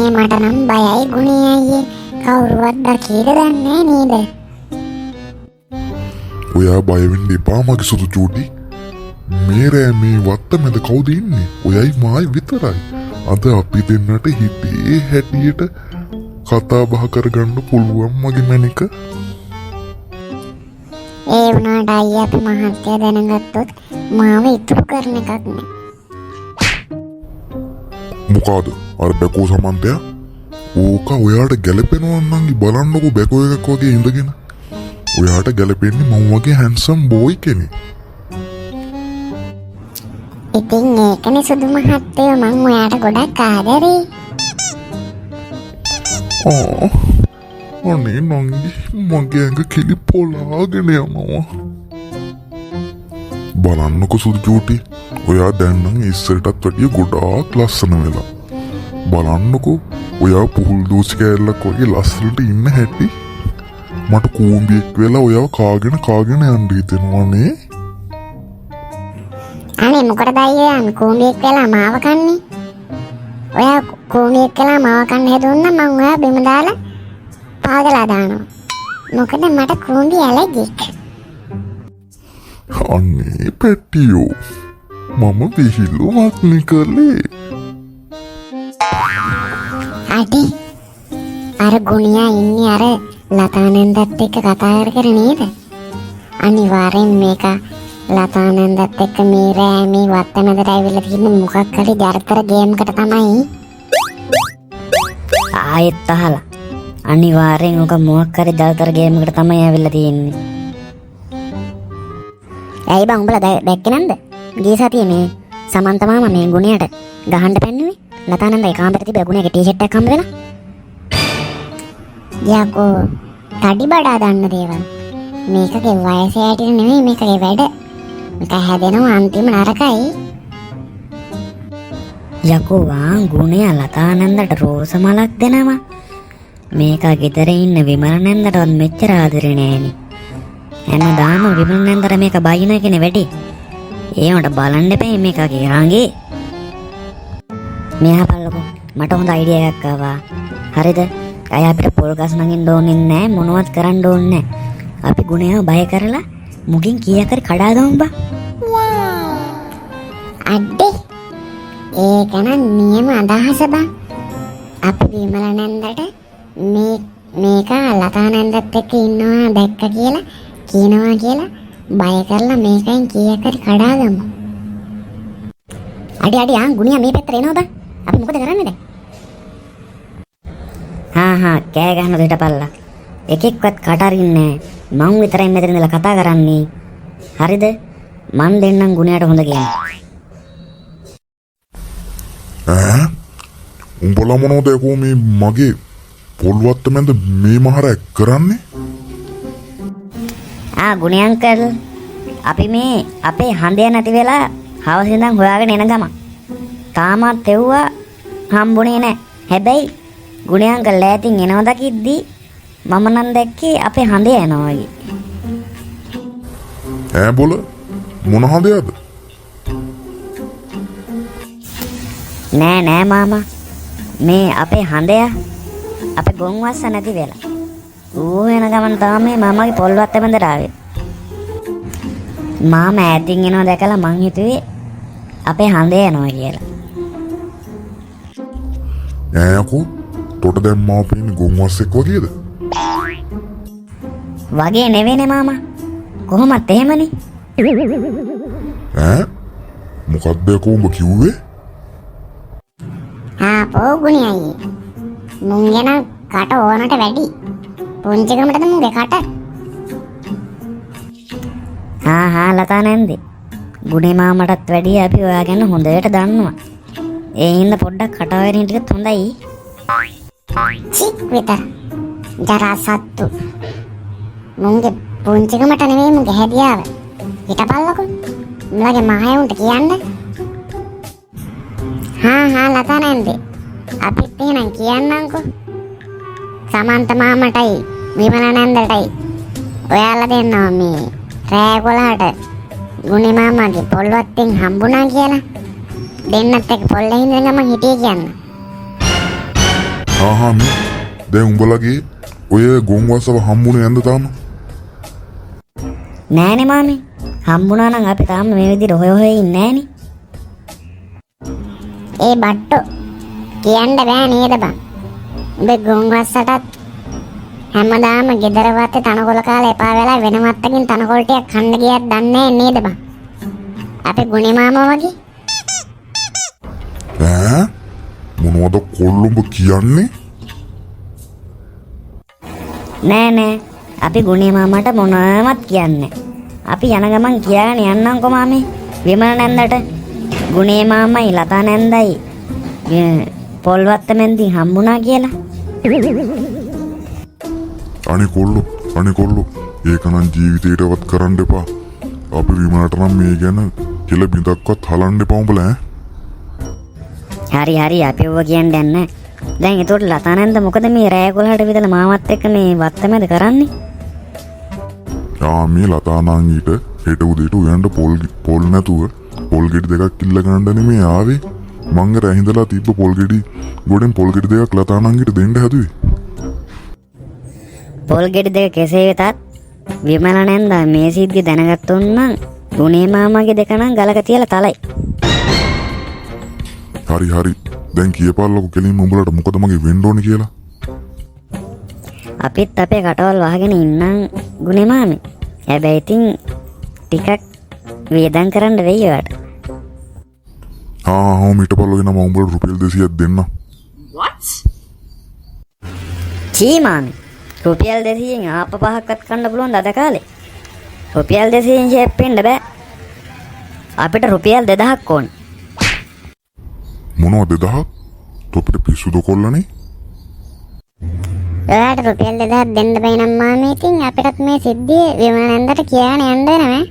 අනේ මට නම් බයයි ගුණේ අයියේ. කවුරුවත් දකීද දන්නේ නේද? ඔයා බය වෙන්න එපා මගේ සුදු චූටි. මේ රෑ මේ වත්ත මැද කවුද ඉන්නේ? ඔයයි මායි විතරයි. අද අපි දෙන්නට හිතේ හැටියට කතා බහ කරගන්න පුළුවන් මගේ මැනික. ඒ වුණාට අයියා අපි මහත්තයා දැනගත්තොත් මාව ඉතුරු කරන එකක් නෑ. මොකාද අර බැකෝ සමන්තයා? ඕක ඔයාට ගැලපෙනවා නම් බලන්නකෝ බැකෝ එකක් වගේ ඉඳගෙන. ඔයාට ගැලපෙන්නේ මම වගේ හැන්සම් බෝයි කෙනෙක්. ඉතින් ඒකනේ සුදු මහත්තයෝ මං ඔයාට ගොඩක් ආදරේ. අනේ නංගි මගේ ඇඟ කිලි පොලාගෙන යනවා. බලන්නකො සුදු චූටි. ඔයා දැන් නම් ඉස්සරටත් වැඩිය ගොඩාක් ලස්සන වෙලා. බලන්නකො ඔයා පුහුල් දූසි කෑල්ලක් වගේ ලස්සනට ඉන්න හැටි. මට කූඹියෙක් වෙලා ඔයාව කාගෙන යන්න හිතෙනවා නේ. අනේ මොකටද අයියා කූඹියෙක් වෙලා මාව කන්නේ? ඔයා කූඹියෙක් වෙලා මාව කන්න හදුන්නා මං ඔයා බිම දාලා පාගලා දානවා. මොකද මට කූඹි ඇලර්ජික්. අනේ පැටියෝ මම විහිළුවක් නිකලේ. අඩේ අර ගුණියා ඉන්නේ අර ලතානන්දත් එක්ක කතා කර නේද? අනිවාර්යෙන් මේක ලතානන්දත් එක්ක මේ රෑ මේ වත්තමැදට ඇවිල්ලා තියෙන මොකක් හරි ජරතර ගේම් එකට තමයි. ආයෙත් අහලා අනිවාර්යෙන් උක මොකක් හරි ජරතර ගේම් එකට තමයි ඇවිල්ලා තියෙන්නේ. ඇයි බං උඹලා දැක්කේ නැන්ද? ගිය සතියේ මේ සමන්ත මාමා මේ ගුණයට ගහන්න පැන්නුවේ. ලතානන්දයි කාමරේ තිබ්බ ගුණේගේ ටී-ෂර්ට් එකක් හම්බ වෙලා. යකෝ තඩි බඩා දන්න දේවල්. මේකගේ වයස ඇටිට නෙමෙයි මේකගේ වැඩ. මේක හැදෙනවා අන්තිම නරකයි. යකෝ වා ගුණය ලතානන්දට රෝස මලක් දෙනවා. මේක ගෙදර ඉන්න විමල නැන්දටවත් මෙච්චර ආදරේ නෑනේ. හැමදාම විමල නැන්දට මේක බයින එකනේ වැඩි. ඒවට බලන්න එපා මේකගේ රංගේ. මෙහා බලලකෝ මට හොඳ අයිඩියා එකක් ආවා. හරිද? අය අපිට පොල් ගස් නගින්න ඕනේ නෑ මොනවත් කරන්න ඕනේ නෑ. අපි ගුණයව බය කරලා මුගින් කීයක් හරි කඩා ගමු බා. අඩේ ඒක නම් නියම අදහස බං. අපි විමල නැන්දට මේක ලතානන්දත් එක්ක ඉන්නවා දැක්ක කියලා කියනවා කියලා බය කරලා මේකෙන් කීයක් හරි කඩා ගමු. අඩේ ආ ගුණියා මේ පැත්තට එනවා බං. අපි මොකද කරන්නේ දැන්? හා කෑ ගහන දෙයට පල්ලා. එකෙක්වත් කට අරින්නේ නෑ. මං විතරයි මෙතන ඉඳලා කතා කරන්නේ. හරිද? මං දෙන්නම් ගුණයට හොඳ ගේන්න. උඹලා මොනවද යකෝ මේ මගේ පොල්වත්ත මැද මේ මහරක් කරන්නේ? ගුණේ අංකල් අපි මේ අපේ හඳය නැති වෙලා හවස ඉඳන් හොයාගෙන එන ගම. තාමත් එව්වා හම්බුනේ නෑ. හැබැයි ගුණේ අංකල් ඈතින් එනවා දකිද්දි මම නම් දැක්කේ අපේ හඳය යනවා වගේ. බොල මොන හඳයද? නෑ මාමා. මේ අපේ හඳය අපේ ගොන්වස්ස නැති වෙලා. ඌ වෙන ගමන් තමයි මාමාගේ පොල්වත්ත මැදට ආවේ. මාමා ඈතින් එනවා දැකලා මං හිතුවේ අපේ හඳය යනවා කියලා. යකෝ තොට දැන් මාව පේන්නේ ගොන්වස්සෙක් වගේද? වගේ නෙවෙයිනේ මාමා. කොහොමත් එහෙමනේ. මොකක්ද යකෝ උඹ කිව්වේ? පෝගුණේ අයියේ. මුං ගැන කට ඕනට වැඩි. පුංචිකමටද මුගේ කට? ලතානන්දේ. ගුණේ මාමටත් වැඩිය අපි ඔයා ගැන හොඳට දන්නවා. ඒ හින්දා පොඩ්ඩක් කටවරින් ටිකත් හොඳයි. චික් විතර. ජරා සත්තු. මුංගේ පුංචිකමට නෙමෙයි මුගේ හැදියාව. හිටපල්ලකෝ. මුලගේ මහයුන්ට කියන්න. ලතානන්දේ. අපිත් එහෙනම් කියන්නම්කෝ. සමන්ත මාමටයි විමල නැන්දටයි ඔයාලා දෙන්නවා මේ රෑ 11ට ගුණේ මාමාගේ පොල්වත්තෙන් හම්බුණා කියලා. දෙන්නත් එක්ක පොල්ලේ ඉඳන් ගම හිටියේ කියන්න. ආහා මේ දැන් උඹලගේ ඔය ගොන්වස්සව හම්බුනේ නැන්ද තාම? නෑනේ මාමේ. හම්බුණා නම් අපි තාම මේ විදිහට හොය ඉන්නේ නෑනේ. ඒ බට්ටෝ කියන්න බෑ නේද බං? උඹ ගොන්වස්සටත් හැමදාම ගෙදර වත්තේ තනකොළ කාලා එපා වෙලා වෙන මත්තකින් තනකොළ ටිකක් කන්න ගියක් දන්නේ නේද බං? අපේ ගුණේ මාමා වගේ. ඈ මොනවද කොල්ලොඹ කියන්නේ? නෑ අපි ගුණේ මාමට මොනවත් කියන්නේ. අපි යන ගමන් කියාගෙන යන්නම්කෝ මාමේ. විමල නැන්දට ගුණේ මාමයි ලතා නැන්දයි පොල්වත්ත මැන්දින් හම්බුණා කියලා. අනේ කොල්ලෝ ඒක නම් ජීවිතේටවත් කරන්න එපා. අපි විමලට නම් මේ ගැන කෙල බිඳක්වත් හලන්න එපා උඹලා ඈ. හරි අපි ඔව කියන්න යන්නේ. දැන් ඒතකොට ලතා නැන්ද මොකද මේ රෑ 11ට විතර මාමත් එක්ක මේ වත්තමැද කරන්නේ? මේ ලතා නං ඊට හෙට උදේට උයන්ට පොල් නැතුව පොල් ගෙඩි දෙකක් කිල්ල ගන්න නෙමෙයි ආවේ. මං අර ඇහිඳලා තිබ්බ පොල් ගෙඩි ගොඩෙන් පොල් ගෙඩි දෙකක් ලතා නංගිට දෙන්න හැදුවේ. පොල් ගෙඩි දෙක කෙසේ වෙතත් විමල නැන්ද මේ සිද්ධිය දැනගත්තොත් නම් ගුණේ මාමාගේ දෙක නම් ගලක තියලා තලයි. හරි දැන් කියපාල්ලකෝ කෙලින්ම උඹලට මොකද මගේ වෙන්න ඕනේ කියලා. අපිත් අපේ කටවල් වහගෙන ඉන්නම් ගුණේ මාමේ. හැබැයි ඉතින් ටිකක් වේදම් කරන්න වෙයි ඔයාට. මීට පල්ලගෙන මම උඹලට රුපියල් 200ක් දෙන්න. චී මාමේ. රුපියල් 200න් ආප්ප පහක්වත් කන්න පුළුවන් අද කාලේ. රුපියල් 200න් ෂේප් වෙන්න බෑ. අපිට රුපියල් 2000ක් ඕන. මොනවද 2000ක්? තොපිට පිස්සුද කොල්ලනේ? ඔයාලට රුපියල් 2000ක් දෙන්න බෑ නම් මාමේ ඉතින් අපිටත් මේ සිද්ධිය විමල නැන්දට කියන්න යන්න වෙනවා.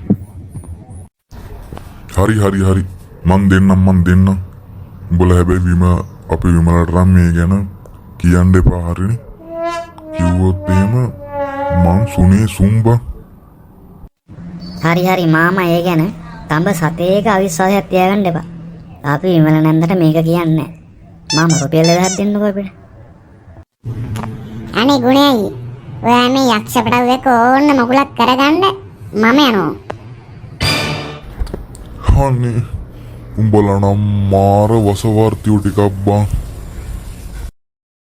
හරි මං දෙන්නම් උඹලා හැබැයි අපි විමලට නම් මේ ගැන කියන්න එපා හරිනේ. කිව්වොත් එහෙම මං සුනේ සුම්බා. හරි මාමා ඒ ගැන තඹ සතේක අවිශ්වාසයක් තියාගන්න එපා. අපි විමල නැන්දට මේක කියන්නේ නැහැ. මාමා රුපියල් 2000ක් දෙන්නකෝ අපිට. අනේ ගුණයි ඔයා මේ යක්ෂ පටව එක ඕන්න මගුලක් කරගන්න මම යනවා. අනේ උඹලා නම් මාර වසවර්තියෝ ටිකක් බං.